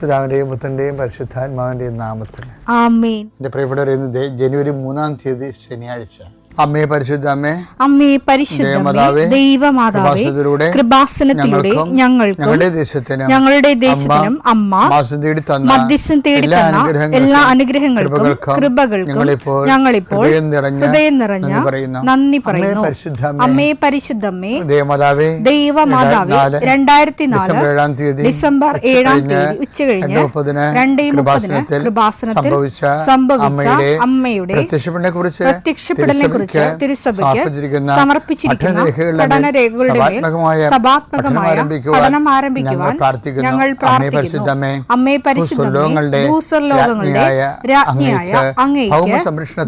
പിതാവിന്റെയും പുത്രന്റെയും പരിശുദ്ധാത്മാവിന്റെയും നാമത്തിൽ ആമേൻ. എൻ്റെ പ്രിയപ്പെട്ടവരെ, ഇന്ന് ജനുവരി 3-ാം തീയതി ശനിയാഴ്ച. അമ്മേ പരിശുദ്ധ അമ്മേ, അമ്മേ പരിശുദ്ധമേ, ദൈവമാതാവേ, കൃപാസനത്തിലൂടെ ഞങ്ങൾക്കും ഞങ്ങളുടെ ദേശത്തിനും അമ്മ മധ്യസ്ഥം തേടി തന്ന എല്ലാ അനുഗ്രഹങ്ങൾക്കും കൃപകൾക്കും ഞങ്ങളിപ്പോൾ ഹൃദയം നിറഞ്ഞ നന്ദി പറയുന്നു. അമ്മേ പരിശുദ്ധമേ, ദൈവമാതാവേ, 2004 ഡിസംബർ 7-ാം തീയതി ഉച്ചകഴിഞ്ഞ് 2:30 കൃപാസനത്തിൽ സംഭവിച്ച അമ്മയുടെ പ്രത്യക്ഷപ്പെടലിനെ കുറിച്ച് തിരുസഭയ്ക്ക് സമർപ്പിച്ചിരിക്കുന്ന പഠനരേഖകളുടെ മേൽ സഭാത്മകമായ പഠനം ആരംഭിക്കുവാൻ ഞങ്ങൾ പ്രാർത്ഥിക്കുന്നു. അമ്മേ പരിശുദ്ധമേ, ഭൂസ്വർലോകങ്ങളുടെ രാജ്ഞിയായ അങ്ങേയ്ക്ക്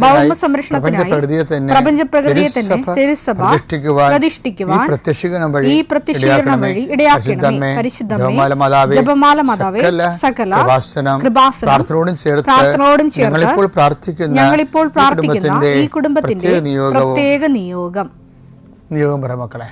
ഭൗമസംരക്ഷണത്തിനായി പ്രപഞ്ചപ്രകൃതിയെ തന്നെ തിരുസഭ പ്രതിഷ്ഠിക്കുവാൻ ഈ പ്രത്യക്ഷീകരണം വഴി ഇടയാക്കണമേ. പരിശുദ്ധമേ, ജപമാല മാതാവേ, സകല കൃപാസനം പ്രാർത്ഥനയോടും ചേർത്ത് ഞങ്ങളിപ്പോൾ പ്രാർത്ഥിക്കുന്ന ഈ കുടുംബത്തിന്റെ പ്രത്യേക നിയോഗം പറ മക്കളെ.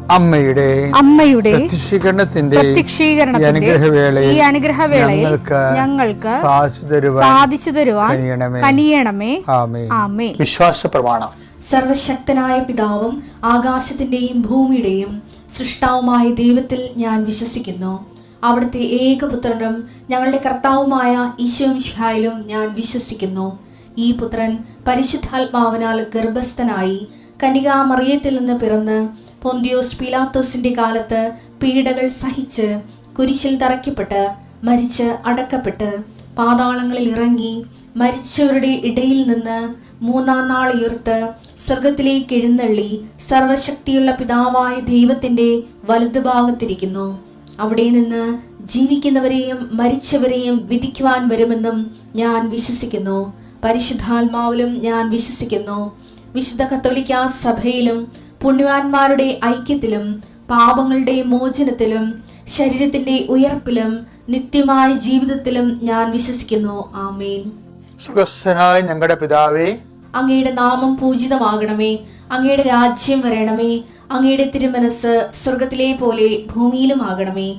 അമ്മയുടെ പ്രത്യക്ഷീകരണത്തിന്റെ ഈ അനുഗ്രഹവേളയിൽ ഞങ്ങൾക്ക് സാധിച്ചു തരുവാൻ കനിയണമേ. ആമേൻ. വിശ്വാസ പ്രമാണം. സർവശക്തനായ പിതാവും ആകാശത്തിന്റെയും ഭൂമിയുടെയും സൃഷ്ടാവുമായ ദൈവത്തിൽ ഞാൻ വിശ്വസിക്കുന്നു. അവിടുത്തെ ഏകപുത്രനും ഞങ്ങളുടെ കർത്താവുമായ ഈശോമിശിഹായിലും ഞാൻ വിശ്വസിക്കുന്നു. ഈ പുത്രൻ പരിശുദ്ധാത്മാവിനാൽ ഗർഭസ്ഥനായി കന്യകാമറിയത്തിൽ നിന്ന് പിറന്ന് പൊന്തിയോസ് പീലാത്തോസിന്റെ കാലത്ത് പീഡകൾ സഹിച്ച് കുരിശിൽ തറയ്ക്കപ്പെട്ട് മരിച്ച് അടക്കപ്പെട്ട് പാതാളങ്ങളിൽ ഇറങ്ങി മരിച്ചവരുടെ ഇടയിൽ നിന്ന് 3-ാം നാൾ ഉയർത്ത് സ്വർഗത്തിലേക്ക് എഴുന്നള്ളി സർവശക്തിയുള്ള പിതാവായ ദൈവത്തിന്റെ വലതുഭാഗത്തിരിക്കുന്നു. അവിടെ നിന്ന് ജീവിക്കുന്നവരെയും മരിച്ചവരെയും വിധിക്കുവാൻ വരുമെന്നും ഞാൻ വിശ്വസിക്കുന്നു. പരിശുദ്ധാത്മാവിലും ഞാൻ വിശ്വസിക്കുന്നു. വിശുദ്ധ കത്തോലിക്കാ സഭയിലും പുണ്യവാന്മാരുടെ ഐക്യത്തിലും പാപങ്ങളുടെ മോചനത്തിലും ശരീരത്തിന്റെ ഉയർപ്പിലും നിത്യമായ ജീവിതത്തിലും ഞാൻ വിശ്വസിക്കുന്നു. ആമേൻ. സുഖസ്ഥനായ ഞങ്ങളുടെ പിതാവേ, അങ്ങയുടെ നാമം പൂജിതമാകണമേ. അങ്ങയുടെ രാജ്യം വരണമേ. അങ്ങയുടെ തിരുമനസ് സ്വർഗത്തിലെ പോലെ ഭൂമിയിലും ആകണമേ.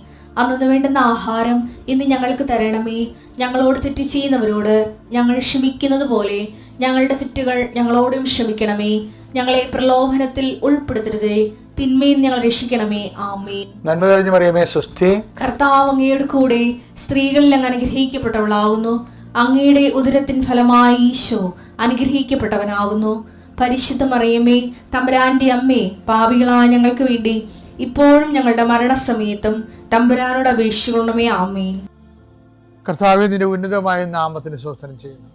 അന്നു വേണ്ടുന്ന ആഹാരം ഇന്ന് ഞങ്ങൾക്ക് തരണമേ. ഞങ്ങളോട് തെറ്റ് ചെയ്യുന്നവരോട് ഞങ്ങൾ ക്ഷമിക്കുന്നത് പോലെ ഞങ്ങളുടെ തെറ്റുകൾ ഞങ്ങളോടും ക്ഷമിക്കണമേ. ഞങ്ങളെ പ്രലോഭനത്തിൽ ഉൾപ്പെടുത്തരുതേ, തിന്മയിൽ ഞങ്ങൾ രക്ഷിക്കണമേ. ആമേൻ. നന്മ നിറഞ്ഞ മറിയമേ, സ്വസ്തി. കർത്താവ് അങ്ങയുടെ കൂടെ സ്ത്രീകളിൽ അങ്ങ് അനുഗ്രഹിക്കപ്പെട്ടവളാകുന്നു. അങ്ങയുടെ ഉദരത്തിൻ ഫലമായി ഈശോ അനുഗ്രഹിക്കപ്പെട്ടവനാകുന്നു. പരിശുദ്ധ മറിയമേ, തമ്പുരാന്റെ അമ്മേ, പാപികളായ ഞങ്ങൾക്ക് വേണ്ടി ഇപ്പോഴും ഞങ്ങളുടെ മരണസമയത്തും തമ്പുരാനോട് അപേക്ഷിക്കണമേ. ആമേൻ. കർത്താവേ, നിന്റെ ഉന്നതമായ നാമത്തിന് സ്തോത്രം ചെയ്യുന്നു.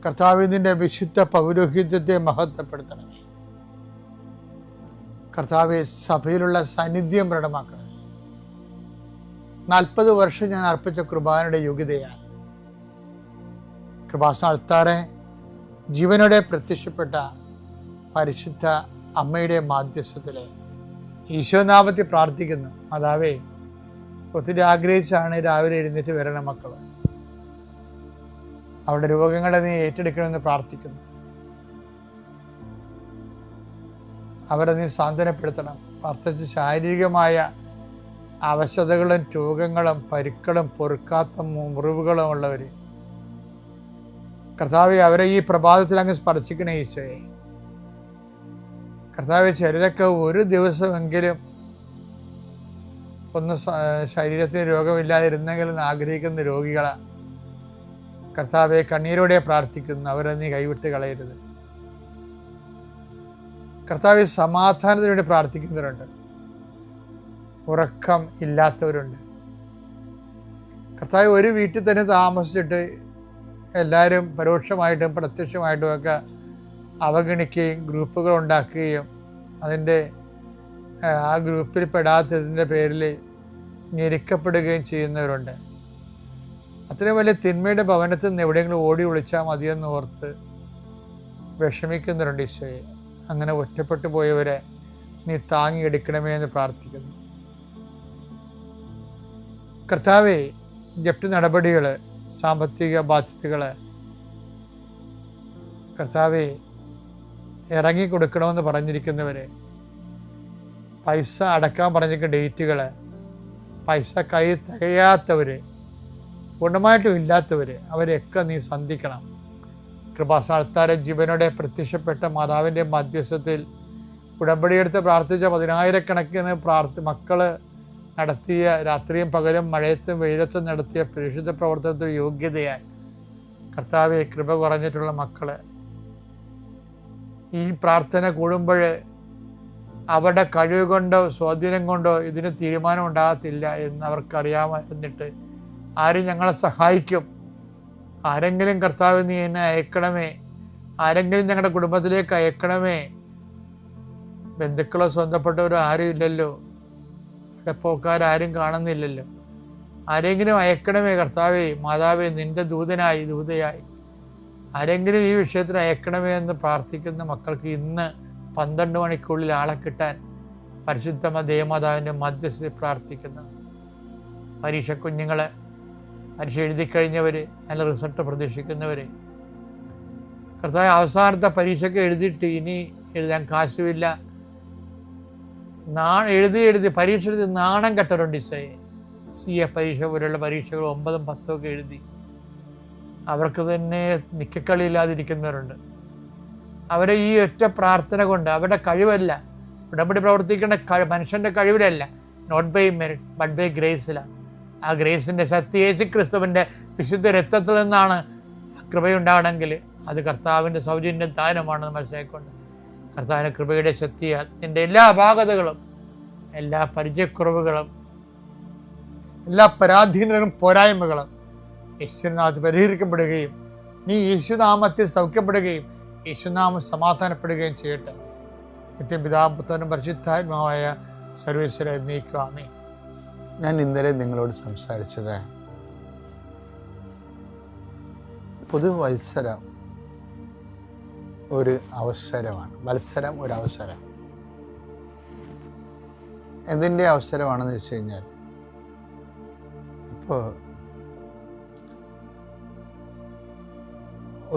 കർത്താവേ, നിന്റെ വിശുദ്ധ പൗരോഹിത്യത്തെ മഹത്വപ്പെടുത്തണമേ. കർത്താവേ, സഭയിലുള്ള സാന്നിധ്യം പ്രകടമാക്കണമേ. 40 വർഷം ഞാൻ അർപ്പിച്ച കൃപാനയുടെ യോഗ്യതയാൽ കൃപാസ്ഥാനത്താറെ ജീവനോടെ പ്രത്യക്ഷപ്പെട്ട പരിശുദ്ധ അമ്മയുടെ മാധ്യസ്ഥത്തിലെ ഈശോനാമത്തിൽ പ്രാർത്ഥിക്കുന്നു. മാതാവേ, ഒത്തിരി ആഗ്രഹിച്ചാണ് രാവിലെ എഴുന്നേറ്റ് വരണ മക്കൾ. അവരുടെ രോഗങ്ങളെ നീ ഏറ്റെടുക്കണമെന്ന് പ്രാർത്ഥിക്കുന്നു. അവരെ നീ സാന്ത്വനപ്പെടുത്തണം. പ്രത്യേകിച്ച് ശാരീരികമായ അവശതകളും രോഗങ്ങളും പരുക്കളും പൊറുക്കാത്ത മുറിവുകളും ഉള്ളവർ, കർത്താവെ, അവരെ ഈ പ്രഭാതത്തിൽ അങ്ങ് സ്പർശിക്കണേ ഈശോയെ. കർത്താവെ, ചിലരൊക്കെ ഒരു ദിവസമെങ്കിലും ഒന്ന് ശരീരത്തിന് രോഗമില്ലാതിരുന്നെങ്കിലും ആഗ്രഹിക്കുന്ന രോഗികളാണ്. കർത്താവെ, കണ്ണീരോടെ പ്രാർത്ഥിക്കുന്നു, അവരെ നീ കൈവിട്ട് കളയരുത്. കർത്താവെ, സമാധാനത്തിന് വേണ്ടി പ്രാർത്ഥിക്കുന്നവരുണ്ട്, ഉറക്കം ഇല്ലാത്തവരുണ്ട്. കർത്താവ്, ഒരു വീട്ടിൽ തന്നെ താമസിച്ചിട്ട് എല്ലാവരും പരോക്ഷമായിട്ടും പ്രത്യക്ഷമായിട്ടും ഒക്കെ അവഗണിക്കുകയും ഗ്രൂപ്പുകൾ ഉണ്ടാക്കുകയും അതിൻ്റെ ആ ഗ്രൂപ്പിൽ പെടാത്തതിൻ്റെ പേരിൽ ഞെരുക്കപ്പെടുകയും ചെയ്യുന്നവരുണ്ട്. അത്രയും വലിയ തിന്മയുടെ ഭവനത്തിൽ നിന്ന് എവിടെയെങ്കിലും ഓടി ഒളിച്ചാൽ മതിയെന്ന് ഓർത്ത് വിഷമിക്കുന്നവരുണ്ട്. ഈശോയെ, അങ്ങനെ ഒറ്റപ്പെട്ടു പോയവരെ നീ താങ്ങിയെടുക്കണമേ എന്ന് പ്രാർത്ഥിക്കുന്നു. കർത്താവേ, ജപ്തി നടപടികൾ, സാമ്പത്തിക ബാധ്യതകൾ കർത്താവേ ഇറങ്ങിക്കൊടുക്കണമെന്ന് പറഞ്ഞിരിക്കുന്നവരെ, പൈസ അടക്കാൻ പറഞ്ഞിരിക്കുന്ന ഡേറ്റുകൾ, പൈസ കൈ തികയാത്തവർ, പൂർണ്ണമായിട്ടും ഇല്ലാത്തവർ, അവരെയൊക്കെ നീ സന്ധിക്കണം. കൃപാസ്ഥാനത്താരെ ജീവനോടെ പ്രത്യക്ഷപ്പെട്ട മാതാവിൻ്റെ മധ്യസ്ഥത്തിൽ ഉടമ്പടിയെടുത്ത് പ്രാർത്ഥിച്ച 10,000-കണക്കിന് മക്കൾ നടത്തിയ രാത്രിയും പകലും മഴയത്തും വെയിലത്തും നടത്തിയ പരിശുദ്ധ പ്രവർത്തനത്തിൽ യോഗ്യതയായി കർത്താവെ, കൃപ കുറഞ്ഞിട്ടുള്ള മക്കൾ ഈ പ്രാർത്ഥന കൂടുമ്പോൾ അവരുടെ കഴിവ് കൊണ്ടോ സ്വാധീനം കൊണ്ടോ ഇതിന് തീരുമാനം ഉണ്ടാകത്തില്ല എന്ന് അവർക്കറിയാമായിരുന്നിട്ട് ആരും ഞങ്ങളെ സഹായിക്കും, ആരെങ്കിലും കർത്താവ് നീ എന്നെ അയക്കണമേ, ആരെങ്കിലും ഞങ്ങളുടെ കുടുംബത്തിലേക്ക് അയക്കണമേ. ബന്ധുക്കളോ സ്വന്തപ്പെട്ടവരോ ആരും ഇല്ലല്ലോ, പോക്കാരും കാണുന്നില്ലല്ലോ, ആരെങ്കിലും അയക്കണമേ കർത്താവേ, മാതാവേ, നിന്റെ ദൂതയായി ആരെങ്കിലും ഈ വിഷയത്തിൽ അയക്കണമേ എന്ന് പ്രാർത്ഥിക്കുന്ന മക്കൾക്ക് ഇന്ന് 12 മണിക്കുള്ളിൽ ആളെ കിട്ടാൻ പരിശുദ്ധ ദേവമാതാവിൻ്റെ മധ്യസ്ഥയിൽ പ്രാർത്ഥിക്കുന്നു. പരീക്ഷ കുഞ്ഞുങ്ങളെ, പരീക്ഷ എഴുതി കഴിഞ്ഞവർ, നല്ല റിസൾട്ട് പ്രതീക്ഷിക്കുന്നവർ, കർത്താവ് അവസാനത്തെ പരീക്ഷയ്ക്ക് എഴുതിയിട്ട് ഇനി എഴുതാൻ കാശുമില്ല, എഴുതി പരീക്ഷ എഴുതി നാണം കെട്ടറുണ്ട്. CA പരീക്ഷ പോലുള്ള പരീക്ഷകൾ 9ഉം 10ഉം ഒക്കെ എഴുതി അവർക്ക് തന്നെ നിക്കക്കളിയില്ലാതിരിക്കുന്നവരുണ്ട്. അവരെ ഈ ഒറ്റ പ്രാർത്ഥന കൊണ്ട്, അവരുടെ കഴിവല്ല, ഉടമ്പടി പ്രവർത്തിക്കേണ്ട മനുഷ്യൻ്റെ കഴിവിലല്ല, not by merit but by ഗ്രേസിലാണ്. ആ ഗ്രേസിൻ്റെ ശക്തി യേശുക്രിസ്തുവിൻ്റെ വിശുദ്ധ രക്തത്തിൽ നിന്നാണ് കൃപയുണ്ടാകണമെങ്കിൽ അത് കർത്താവിൻ്റെ സൗജന്യ ദാനമാണെന്ന് മനസ്സിലാക്കിക്കൊണ്ട് കർത്താവിൻ്റെ കൃപയുടെ ശക്തിയാൽ നിൻ്റെ എല്ലാ അപാകതകളും, എല്ലാ പരിചയക്കുറവുകളും, എല്ലാ പരാധീനതകളും പോരായ്മകളും യേശുനാമത്തിൽ പരിഹരിക്കപ്പെടുകയും നീ യേശുനാമത്തിൽ സൗഖ്യപ്പെടുകയും യേശുനാമം സമാധാനപ്പെടുകയും ചെയ്യട്ടെ. നിത്യപിതാവും പുത്രനും പരിശുദ്ധാത്മാവായ സർവേശ്വര നീക്കുവാമേ. ഞാൻ ഇന്നലെ നിങ്ങളോട് സംസാരിച്ചത് പുതുവത്സരം ഒരു അവസരമാണ്. മത്സരം ഒരു അവസരം. എന്തിൻ്റെ അവസരമാണെന്ന് വെച്ച് കഴിഞ്ഞാൽ, ഇപ്പോൾ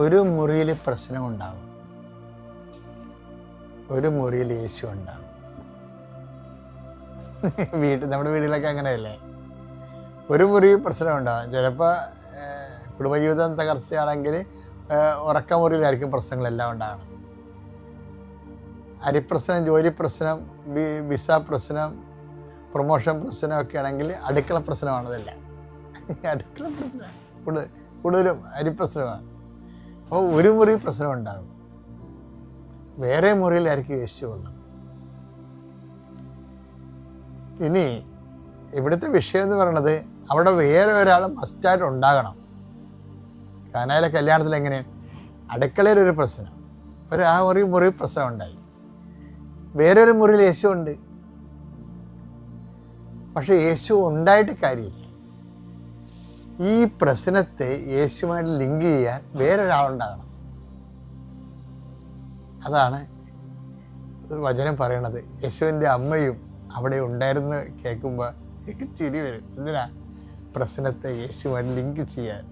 ഒരു മുറിയിൽ പ്രശ്നമുണ്ടാകും, ഒരു മുറിയിൽ യേശു ഉണ്ടാകും. നമ്മുടെ വീട്ടിലൊക്കെ അങ്ങനെയല്ലേ, ഒരു മുറി പ്രശ്നമുണ്ടാകും. ചിലപ്പോൾ കുടുംബജീവിതം തകർച്ചയാണെങ്കിൽ ഉറക്കമുറിയിലായിരിക്കും പ്രശ്നങ്ങളെല്ലാം ഉണ്ടാകണം. അരിപ്രശ്നം, ജോലി പ്രശ്നം, വിസ പ്രശ്നം, പ്രൊമോഷൻ പ്രശ്നമൊക്കെ ആണെങ്കിൽ അടുക്കള പ്രശ്നമാണതല്ല. അടുക്കള പ്രശ്നം കൂടുതലും അരിപ്രശ്നമാണ്. അപ്പോൾ ഒരു മുറി പ്രശ്നം ഉണ്ടാകും, വേറെ മുറിയിലായിരിക്കും യേശു ഉള്ളത്. ഇനി ഇവിടുത്തെ വിഷയം എന്ന് പറയുന്നത്, അവിടെ വേറെ ഒരാൾ മസ്റ്റായിട്ട് ഉണ്ടാകണം. കാനായിലെ കല്യാണത്തിൽ എങ്ങനെയാണ്, അടുക്കളയിലൊരു പ്രശ്നം, ആ മുറി പ്രശ്നം ഉണ്ടായി, വേറൊരു മുറിയിൽ യേശു ഉണ്ട്. പക്ഷെ യേശു ഉണ്ടായിട്ട് കാര്യമില്ല. ഈ പ്രശ്നത്തെ യേശുവായിട്ട് ലിങ്ക് ചെയ്യാൻ വേറൊരാളുണ്ടാകണം. അതാണ് വചനം പറയണത്. യേശുവിൻ്റെ അമ്മയും അവിടെ ഉണ്ടായിരുന്നു കേൾക്കുമ്പോൾ എനിക്ക് ചിരി വരും. എന്തിനാ? പ്രശ്നത്തെ യേശുവായിട്ട് ലിങ്ക് ചെയ്യാൻ.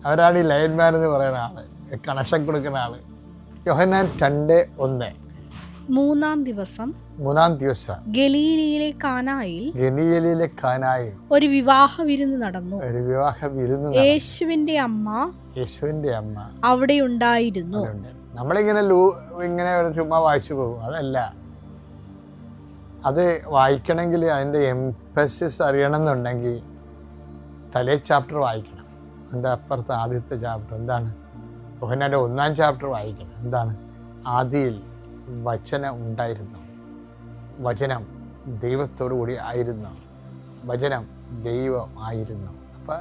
അവരാണ് ഈ ലൈൻമാൻ എന്ന് പറയുന്ന ആള്, കണക്ഷൻ കൊടുക്കുന്ന ആള്. യോഹന്നാൻ 2:1. മൂന്നാം ദിവസം ഗലീലയിലെ കാനായിൽ ഒരു വിവാഹ വിരുന്ന് നടന്നു. യേശുവിന്റെ അമ്മ അവിടെ ഉണ്ടായിരുന്നു. ഇങ്ങനെ ചുമ്മാ വായിച്ചു പോകും, അതല്ല. അത് വായിക്കണമെങ്കിൽ അതിൻ്റെ എംഫസിസ് അറിയണം എന്നുണ്ടെങ്കിൽ തലേ ചാപ്റ്റർ വായിക്കണം. എൻ്റെ അപ്പുറത്ത് ആദ്യത്തെ ചാപ്റ്റർ എന്താണ്? യോഹന്നാൻ്റെ 1-ാം ചാപ്റ്റർ വായിക്കണം. എന്താണ്? ആദിയിൽ വചനം ഉണ്ടായിരുന്നു, വചനം ദൈവത്തോടു കൂടി ആയിരുന്നു, വചനം ദൈവമായിരുന്നു. അപ്പം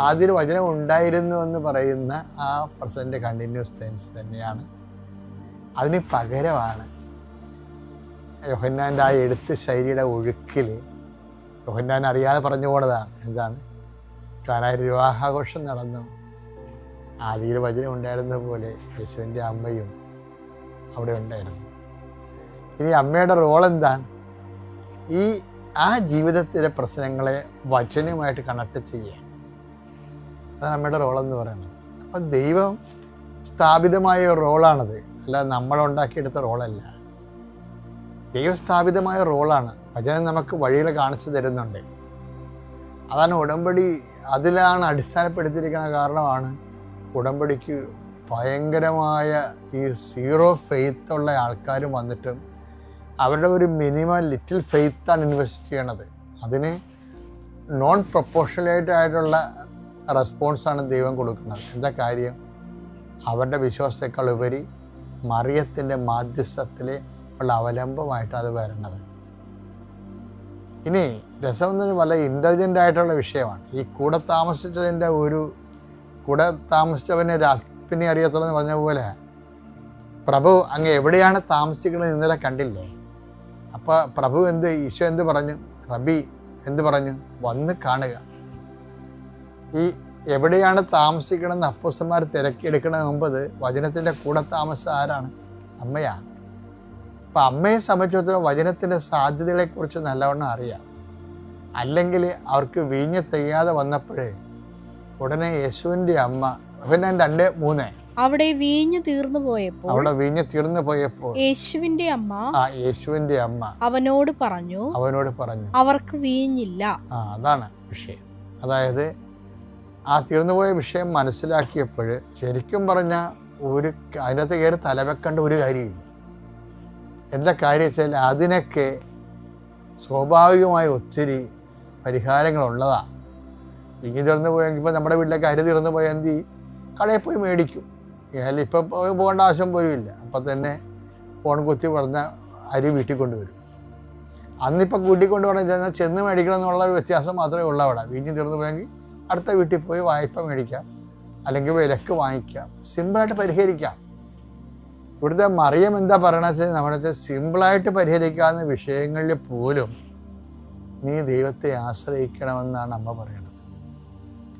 ആദ്യം വചനം ഉണ്ടായിരുന്നു എന്ന് പറയുന്ന ആ പ്രസൻറ്റ് കണ്ടിന്യൂസ് ടെൻസ് തന്നെയാണ്. അതിന് പകരമാണ് യോഹന്നാൻ്റെ ആ എഴുത്ത് ശൈലിയുടെ ഒഴുക്കിൽ യോഹന്നാൻ അറിയാതെ പറഞ്ഞു പോണതാണ്. എന്താണ്? കാനായിൽ വിവാഹാഘോഷം നടന്നു, ആദിയിൽ വചനം ഉണ്ടായിരുന്ന പോലെ യേശുവിൻ്റെ അമ്മയും അവിടെ ഉണ്ടായിരുന്നു. ഇനി അമ്മയുടെ റോൾ എന്താണ്? ആ ജീവിതത്തിലെ പ്രശ്നങ്ങളെ വചനവുമായിട്ട് കണക്ട് ചെയ്യുക. അതാണ് അമ്മയുടെ റോളെന്ന് പറയുന്നത്. അപ്പം ദൈവം സ്ഥാപിതമായ ഒരു റോളാണത്, അല്ല നമ്മളുണ്ടാക്കിയെടുത്ത റോളല്ല. ദൈവസ്ഥാപിതമായ റോളാണ്. വചനം നമുക്ക് വഴികൾ കാണിച്ചു തരുന്നുണ്ട്. അതാണ് ഉടമ്പടി, അതിലാണ് അടിസ്ഥാനപ്പെടുത്തിയിരിക്കുന്ന കാരണമാണ് ഉടമ്പടിക്ക് ഭയങ്കരമായ ഈ സീറോ ഫെയ്ത്ത് ഉള്ള ആൾക്കാർ വന്നിട്ടും അവരുടെ ഒരു മിനിമം ലിറ്റിൽ ഫെയ്ത്താണ് ഇൻവെസ്റ്റ് ചെയ്യണത്. അതിന് നോൺ പ്രൊപ്പോർഷണലേറ്റ് ആയിട്ടുള്ള റെസ്പോൺസാണ് ദൈവം കൊടുക്കുന്നത്. എന്താ കാര്യം? അവരുടെ വിശ്വാസത്തെക്കാൾ ഉപരി മറിയത്തിൻ്റെ മാധ്യസ്ഥത്തിൽ ഉള്ള അവലംബമായിട്ടാണ് അത് വരണത്. ഇനി രസമെന്ന് പറഞ്ഞാൽ വളരെ ഇൻ്റലിജൻ്റ് ആയിട്ടുള്ള വിഷയമാണ്. ഈ കൂടെ താമസിച്ചവനെ രാത്രിനെ അറിയത്തുള്ളൂ എന്ന് പറഞ്ഞ പോലെ പ്രഭു അങ്ങ് എവിടെയാണ് താമസിക്കുന്നത് ഇന്നലെ കണ്ടില്ലേ? അപ്പോൾ പ്രഭു ഈശോ എന്ത് പറഞ്ഞു? റബി എന്ത് പറഞ്ഞു? വന്ന് കാണുക. ഈ എവിടെയാണ് താമസിക്കണമെന്ന് അപ്പോസ്തലന്മാർ തിരക്കിയെടുക്കണ മുമ്പ് വചനത്തിൻ്റെ കൂടെ താമസം ആരാണ്? അമ്മയാണ്. അപ്പം അമ്മയെ സംബന്ധിച്ചിടത്തോളം വചനത്തിൻ്റെ സാധ്യതകളെക്കുറിച്ച് നല്ലവണ്ണം അറിയാം. അല്ലെങ്കിൽ അവർക്ക് വീഞ്ഞ് തികയാതെ വന്നപ്പോഴേ ഉടനെ യേശുവിൻ്റെ അമ്മ പിന്നെ 2:3 അവിടെ വീഞ്ഞു തീർന്നു പോയപ്പോൾ യേശുവിന്റെ അമ്മ അവനോട് പറഞ്ഞു അവർക്ക് വീഞ്ഞില്ല. അതാണ് വിഷയം. അതായത് ആ തീർന്നുപോയ വിഷയം മനസ്സിലാക്കിയപ്പോൾ ശരിക്കും പറഞ്ഞാൽ അതിനകത്ത് കയറി തലവെക്കേണ്ട ഒരു കാര്യമില്ല. എന്താ കാര്യം വെച്ചാൽ അതിനൊക്കെ സ്വാഭാവികമായ ഒത്തിരി പരിഹാരങ്ങളുള്ളതാണ്. ഇങ്ങനെ തീർന്നു പോയെങ്കിൽ ഇപ്പോൾ നമ്മുടെ വീട്ടിലേക്ക് അരി തീർന്നു പോയാൽ എന്ത് ചെയ്യും? കടയിൽ പോയി മേടിക്കും. ഇപ്പം പോകേണ്ട ആവശ്യം പോലും ഇല്ല. അപ്പം തന്നെ ഫോൺ കുത്തി പറഞ്ഞാൽ അരി വീട്ടിൽ കൊണ്ടുവരും. അന്നിപ്പോൾ കൂട്ടിക്കൊണ്ട് പറഞ്ഞാൽ ചെന്ന് മേടിക്കണം എന്നുള്ള ഒരു വ്യത്യാസം മാത്രമേ ഉള്ളൂ. അവിടെ വീഞ്ഞ് തീർന്നു പോയെങ്കിൽ അടുത്ത വീട്ടിൽ പോയി വായ്പ മേടിക്കാം, അല്ലെങ്കിൽ വിലക്ക് വാങ്ങിക്കാം, സിമ്പിളായിട്ട് പരിഹരിക്കാം. ഇവിടുത്തെ മറിയം എന്താ പറയണമെന്ന് വെച്ചാൽ നമ്മുടെ സിമ്പിളായിട്ട് പരിഹരിക്കാവുന്ന വിഷയങ്ങളിൽ പോലും നീ ദൈവത്തെ ആശ്രയിക്കണമെന്നാണ് അമ്മ പറയുന്നത്.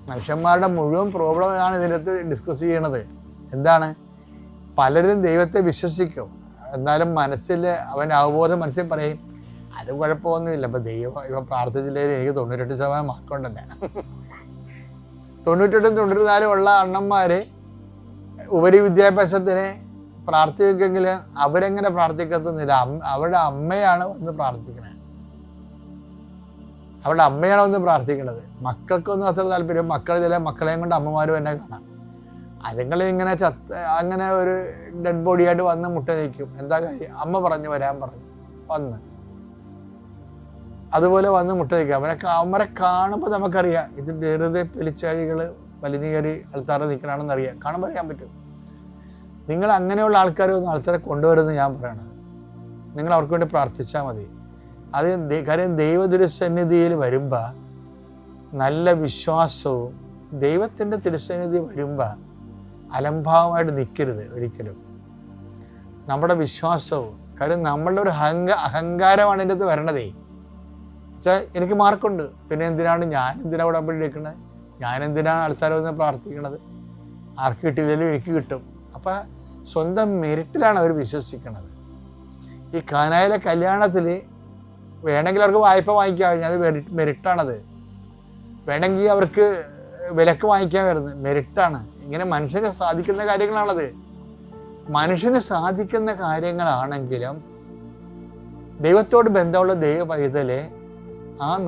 മനുഷ്യന്മാരുടെ മുഴുവൻ പ്രോബ്ലമാണ് ഇതിനകത്ത് ഡിസ്കസ് ചെയ്യണത്. എന്താണ്? പലരും ദൈവത്തെ വിശ്വസിക്കും, എന്നാലും മനസ്സിൽ അവബോധം മനസ്സിൽ പറയും അത് കുഴപ്പമൊന്നുമില്ല. ഇപ്പം ഇപ്പം പ്രാർത്ഥിച്ചില്ലെങ്കിൽ എനിക്ക് 98% മാർക്കുണ്ടല്ലേ. 98-94 ഉള്ള അണ്ണന്മാർ ഉപരി വിദ്യാഭ്യാസത്തിന് പ്രാർത്ഥിക്കുമെങ്കിൽ അവരെങ്ങനെ പ്രാർത്ഥിക്കത്തൊന്നുമില്ല. അവരുടെ അമ്മയാണ് വന്ന് പ്രാർത്ഥിക്കണത്. പ്രാർത്ഥിക്കണത്. മക്കൾക്കൊന്നും അത്ര താല്പര്യം. ചില മക്കളെയും കൊണ്ട് അമ്മമാരും തന്നെ കാണാം. അതുങ്ങളിങ്ങനെ അങ്ങനെ ഒരു ഡെഡ് ബോഡിയായിട്ട് വന്ന് മുട്ട നിൽക്കും. എന്താ കാര്യം? അമ്മ വരാൻ പറഞ്ഞു വന്ന് അതുപോലെ വന്ന് മുട്ട നിൽക്കുക. അവരെ കാണുമ്പോൾ നമുക്കറിയാം ഇത് വെറുതെ പെലിച്ചാഴികൾ വലിഞ്ഞേറി ആൾക്കാരെ നിൽക്കണമെന്ന് അറിയാം. കാണുമ്പോൾ അറിയാൻ പറ്റും. നിങ്ങൾ അങ്ങനെയുള്ള ആൾക്കാരെ ഒന്ന് ആൾക്കാരെ കൊണ്ടുവരുമെന്ന് ഞാൻ പറയണത്. നിങ്ങൾ അവർക്ക് വേണ്ടി പ്രാർത്ഥിച്ചാൽ മതി. കാര്യം ദൈവതിരുസന്നിധിയിൽ വരുമ്പോൾ നല്ല വിശ്വാസവും ദൈവത്തിൻ്റെ തിരുസന്നിധി വരുമ്പോൾ അലംഭാവമായിട്ട് നിൽക്കരുത് ഒരിക്കലും. നമ്മുടെ വിശ്വാസവും കാര്യം നമ്മളുടെ ഒരു അഹങ്കാരമാണ് ഇതിൻ്റെ അകത്ത് വരണതേ. വെച്ചാൽ എനിക്ക് മാർക്കുണ്ട്, പിന്നെ ഞാനെന്തിനാണ് ഉടമ്പടി എടുക്കുന്നത്? ഞാനെന്തിനാണ് ആൾക്കാരെ ഒന്ന് പ്രാർത്ഥിക്കണത്? ആർക്ക് കിട്ടിയില്ലെങ്കിലും എനിക്ക് കിട്ടും. അപ്പം സ്വന്തം മെറിറ്റിലാണ് അവർ വിശ്വസിക്കുന്നത്. ഈ കാനായിലെ കല്യാണത്തിൽ വേണമെങ്കിൽ അവർക്ക് വായ്പ വാങ്ങിക്കാം, അത് മെറിറ്റാണത്. വേണമെങ്കിൽ അവർക്ക് വിലക്ക് വാങ്ങിക്കാൻ വരുന്നത് മെറിറ്റാണ്. ഇങ്ങനെ മനുഷ്യന് സാധിക്കുന്ന കാര്യങ്ങളാണത്. മനുഷ്യന് സാധിക്കുന്ന കാര്യങ്ങളാണെങ്കിലും ദൈവത്തോട് ബന്ധമുള്ള ദൈവ പൈതലെ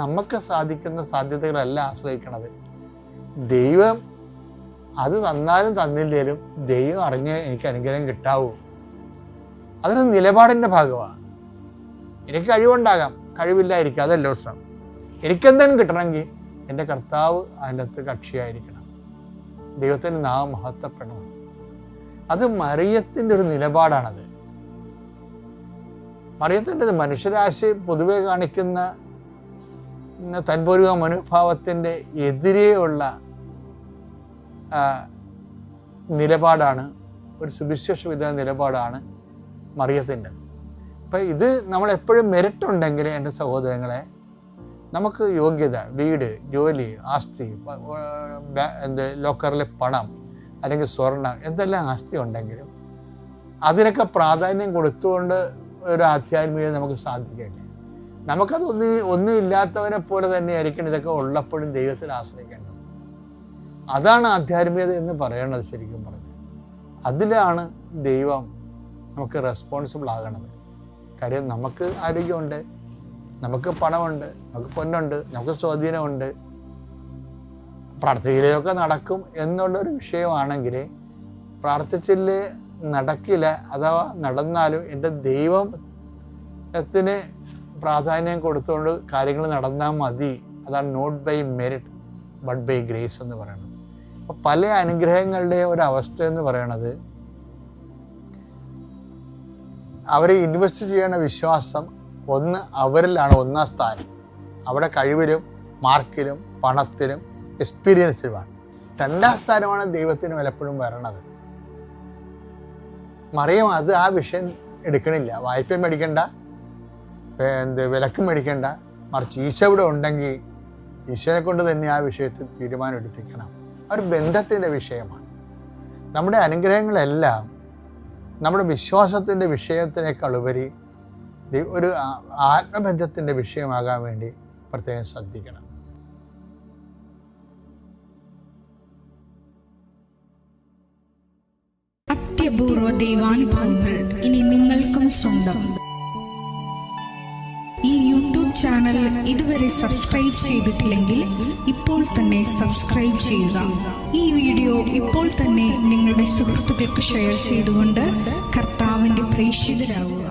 നമുക്ക് സാധിക്കുന്ന സാധ്യതകളല്ല ആശ്രയിക്കണത്. ദൈവം അത് തന്നാലും തന്നില്ലേലും ദൈവം അറിഞ്ഞ് എനിക്ക് അനുഗ്രഹം കിട്ടാവൂ. അതൊരു നിലപാടിൻ്റെ ഭാഗമാണ്. എനിക്ക് കഴിവുണ്ടാകാം, കഴിവില്ലായിരിക്കും, അതല്ല പ്രശ്നം. എനിക്കെന്തെങ്കിലും കിട്ടണമെങ്കിൽ എൻ്റെ കർത്താവ് അതിൻ്റെ അകത്ത് കക്ഷിയായിരിക്കണം, ദൈവത്തിൻ്റെ നാമം മഹത്വപ്പെടണം. അത് മറിയത്തിൻ്റെ ഒരു നിലപാടാണത്. മറിയത്തിൻ്റെ മനുഷ്യരാശി പൊതുവെ കാണിക്കുന്ന തൻപൂർവ മനോഭാവത്തിൻ്റെ എതിരെയുള്ള നിലപാടാണ്, ഒരു സുവിശേഷ വിധ നിലപാടാണ് മറിയത്തിൻ്റെ. അപ്പം ഇത് നമ്മളെപ്പോഴും മെറിറ്റുണ്ടെങ്കിൽ എൻ്റെ സഹോദരങ്ങളെ, നമുക്ക് യോഗ്യത, വീട്, ജോലി, ആസ്തി, ലോക്കറിലെ പണം അല്ലെങ്കിൽ സ്വർണം, എന്തെല്ലാം ആസ്തി ഉണ്ടെങ്കിലും അതിനൊക്കെ പ്രാധാന്യം കൊടുത്തുകൊണ്ട് ഒരു ആധ്യാത്മികത നമുക്ക് സാധിക്കില്ല. നമുക്കത് ഒന്നും ഇല്ലാത്തവനെ പോലെ തന്നെ ആയിരിക്കണം ഇതൊക്കെ ഉള്ളപ്പോഴും ദൈവത്തിൽ ആശ്രയിക്കേണ്ടത്. അതാണ് ആധ്യാത്മികത എന്ന് പറയണത്. ശരിക്കും പറഞ്ഞു അതിലാണ് ദൈവം നമുക്ക് റെസ്പോൺസിബിൾ ആകണത്. കാര്യം നമുക്ക് ആരോഗ്യമുണ്ട്, നമുക്ക് പണമുണ്ട്, നമുക്ക് പൊന്നുണ്ട്, നമുക്ക് സ്വാധീനമുണ്ട്, പ്രാർത്ഥനയിലൊക്കെ നടക്കും എന്നുള്ളൊരു വിഷയമാണെങ്കിൽ പ്രാർത്ഥിച്ചില്ലേ നടക്കില്ല, അഥവാ നടന്നാലും എൻ്റെ ദൈവത്തിന് പ്രാധാന്യം കൊടുത്തുകൊണ്ട് കാര്യങ്ങൾ നടന്നാൽ മതി. അതാണ് not by merit but by grace എന്ന് പറയുന്നത്. അപ്പോൾ പല അനുഗ്രഹങ്ങളുടെയും ഒരവസ്ഥ എന്ന് പറയണത് അവർ ഇൻവെസ്റ്റ് ചെയ്യണ വിശ്വാസം ഒന്ന് അവരിലാണ് ഒന്നാം സ്ഥാനം. അവിടെ കഴിവിലും മാർക്കിലും പണത്തിലും എക്സ്പീരിയൻസിലുമാണ്. രണ്ടാം സ്ഥാനമാണ് ദൈവത്തിന് പലപ്പോഴും വരണത്. മറിയം അത് ആ വിഷയം എടുക്കണില്ല. വായ്പ മേടിക്കണ്ട, വിലക്കും മേടിക്കണ്ട, മറിച്ച് ഈശോ ഇവിടെ ഉണ്ടെങ്കിൽ ഈശോനെ കൊണ്ട് തന്നെ ആ വിഷയത്തിൽ തീരുമാനം എടുപ്പിക്കണം. ഒരു ബന്ധത്തിൻ്റെ വിഷയമാണ്. നമ്മുടെ അനുഗ്രഹങ്ങളെല്ലാം നമ്മുടെ വിശ്വാസത്തിൻ്റെ വിഷയത്തിനേക്കാൾ ഉപരി ഒരു ആത്മബന്ധത്തിൻ്റെ വിഷയമാകാൻ വേണ്ടി പ്രത്യേകം ശ്രദ്ധിക്കണം. അത്യപൂർവ ദൈവാനുഭവങ്ങൾ ഇനി നിങ്ങൾക്കും സ്വന്തം. ഈ യൂട്യൂബ് ചാനൽ ഇതുവരെ സബ്സ്ക്രൈബ് ചെയ്തിട്ടില്ലെങ്കിൽ ഇപ്പോൾ തന്നെ സബ്സ്ക്രൈബ് ചെയ്യുക. ഈ വീഡിയോ ഇപ്പോൾ തന്നെ നിങ്ങളുടെ സുഹൃത്തുക്കൾക്ക് ഷെയർ ചെയ്തുകൊണ്ട് കർത്താവിൻ്റെ പ്രേക്ഷിതരാകുക.